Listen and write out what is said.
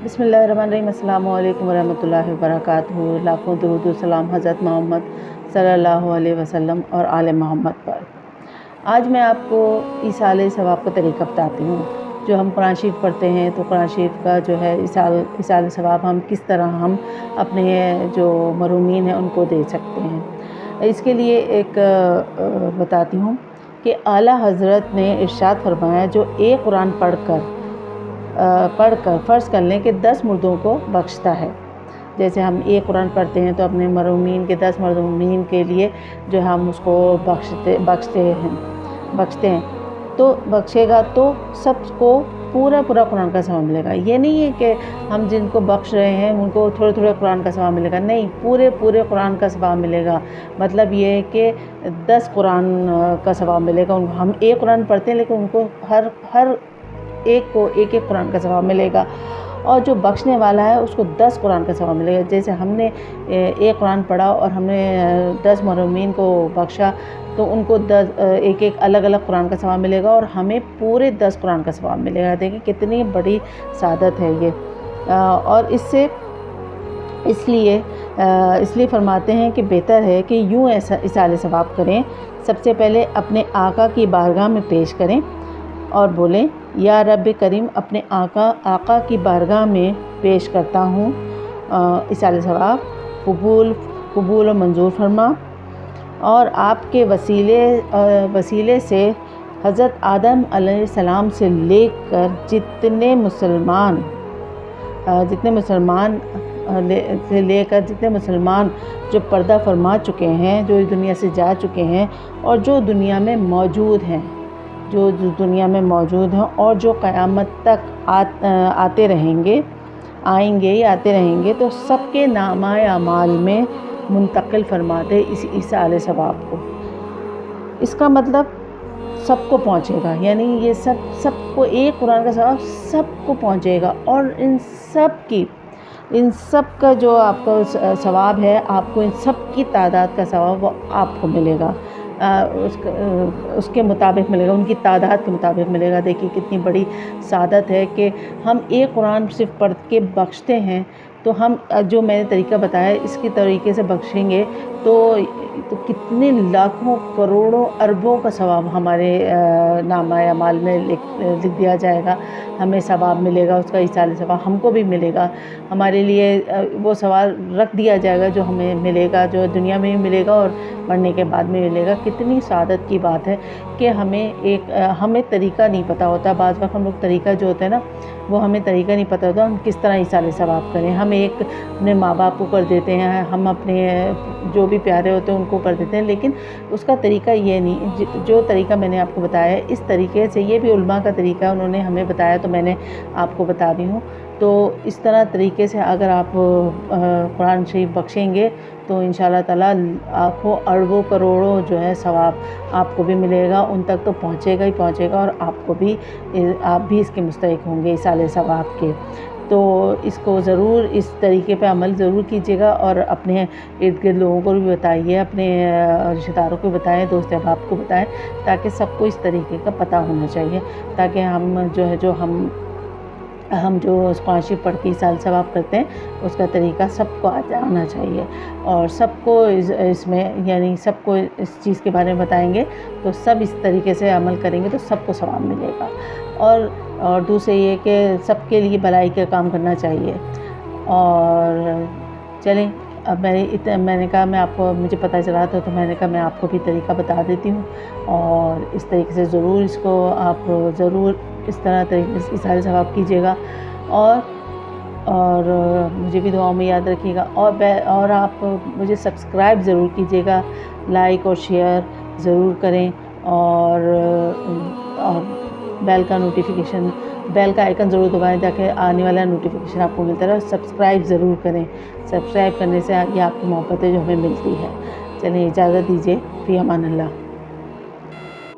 बिस्मिल्लाहिर्रहमानिर्रहीम। अस्सलामु अलैकुम वरहमतुल्लाहि वबरकातुहू। लाखों दुरूद व सलाम हज़रत मोहम्मद सल्लल्लाहु अलैहि वसल्लम और आले मोहम्मद पर। आज मैं आपको ईसाले सवाब का तरीका बताती हूँ। जो हम कुरान शरीफ पढ़ते हैं तो कुरान शरीफ का जो है ईसाले सवाब हम किस तरह हम अपने जो महरूमीन हैं उनको दे सकते हैं। इसके लिए एक बताती हूँ कि आला हज़रत ने इरशाद फरमाया, जो एक कुरान पढ़कर फ़र्ज़ कर लें कि 10 मुर्दों को बख्शता है। जैसे हम एक कुरान पढ़ते हैं तो अपने मरूमीन के 10 मरूमीन के लिए जो हम उसको बख्शते हैं तो बख्शेगा तो सबको पूरा कुरान का सवाब मिलेगा। ये नहीं है कि हम जिनको बख्श रहे हैं उनको थोड़े कुरान का सवाब मिलेगा, नहीं, पूरे कुरान का सवाब मिलेगा। मतलब ये है कि 10 कुरान का सवाब मिलेगा। हम एक कुरान पढ़ते हैं लेकिन उनको हर एक को एक कुरान का सवाब मिलेगा, और जो बख्शने वाला है उसको 10 कुरान का सवाब मिलेगा। जैसे हमने एक कुरान पढ़ा और हमने 10 महरूमीन को बख्शा तो उनको एक अलग कुरान का सवाब मिलेगा और हमें पूरे 10 कुरान का सवाब मिलेगा। देखिए कितनी बड़ी सादत है ये। और इसलिए फरमाते हैं कि बेहतर है कि यूँ ऐसा इसाले सवाब करें। सबसे पहले अपने आका की बारगाह में पेश करें और बोलें, या रब करीम, अपने आका की बारगाह में पेश करता हूँ इसाले सवाब, कबूल और मंजूर फरमा। और आपके वसीले से हज़रत आदम अलैहिस्सलाम से लेकर जितने मुसलमान जो पर्दा फरमा चुके हैं, जो इस दुनिया से जा चुके हैं और जो दुनिया में मौजूद हैं, और जो क़यामत तक आते रहेंगे तो सबके नामाए अमाल में मुंतकिल फरमा दे इस ईसाले सवाब को। इसका मतलब सबको पहुँचेगा, यानी ये सबको एक कुरान का सवाब सबको पहुँचेगा। और इन सब का जो आपका सवाब है, आपको इन सब की तादाद का सवाब वो आपको मिलेगा, उसके मुताबिक मिलेगा, उनकी तादाद के मुताबिक मिलेगा। देखिए कितनी बड़ी सादत है कि हम एक कुरान सिर्फ पढ़ के बख्शते हैं। तो हम जो मैंने तरीका बताया इसके तरीके से बख्शेंगे तो कितने लाखों करोड़ों अरबों का सवाब हमारे नामाए अमाल में लिख दिया जाएगा। हमें सवाब मिलेगा, उसका ईसाले सवाब हमको भी मिलेगा। हमारे लिए वो सवाल रख दिया जाएगा जो हमें मिलेगा, जो दुनिया में भी मिलेगा और मरने के बाद में मिलेगा। कितनी सादत की बात है कि हमें तरीका नहीं पता होता। बाज़ वक़्त हम लोग तरीका जो होता है ना, वो हमें तरीका नहीं पता होता हम किस तरह ईसाले सवाब करें। हम अपने माँ बाप को कर देते हैं, हम अपने जो भी प्यारे होते हैं उनको कर देते हैं, लेकिन उसका तरीका ये नहीं। जो तरीका मैंने आपको बताया है इस तरीके से, ये भी उलमा का तरीका है, उन्होंने हमें बताया तो मैंने आपको बता रही हूँ। तो इस तरह तरीके से अगर आप कुरान शरीफ बख्शेंगे तो इंशाअल्लाह ताला लाखों अरबों करोड़ों जो है सवाब आपको भी मिलेगा, उन तक तो पहुँचेगा ही पहुँचेगा, और आप भी इसके मुस्तहिक होंगे इसाले सवाब के। तो इसको ज़रूर इस तरीके पे अमल ज़रूर कीजिएगा और अपने इर्द गिर्द लोगों को भी बताइए, अपने रिश्तेदारों को बताएं, दोस्त अहबाब को बताएं, ताकि सबको इस तरीके का पता होना चाहिए, ताकि हम जो कुरान शरीफ पढ़ के ईसाले सवाब करते हैं उसका तरीका सबको आना चाहिए। और सबको इसमें यानी सबको इस चीज़ के बारे में बताएंगे तो सब इस तरीके से अमल करेंगे तो सबको सवाब मिलेगा। और दूसरे ये कि सबके लिए भलाई का काम करना चाहिए। और चलें, अब मैंने कहा मुझे पता चला था तो मैंने कहा मैं आपको भी तरीका बता देती हूँ। और इस तरीके से ज़रूर इसको आप ज़रूर इस तरह तरीके से ईसाले सवाब कीजिएगा। और मुझे भी दुआओं में याद रखिएगा। और आप मुझे सब्सक्राइब ज़रूर कीजिएगा, लाइक और शेयर ज़रूर करें, और बेल का आइकन ज़रूर दबाएं ताकि आने वाला नोटिफिकेशन आपको मिलता रहे। सब्सक्राइब ज़रूर करें, सब्सक्राइब करने से ये आपकी मोहब्बतें जो हमें मिलती है। चलिए इजाज़त दीजिए, फ़ी अमान अल्लाह।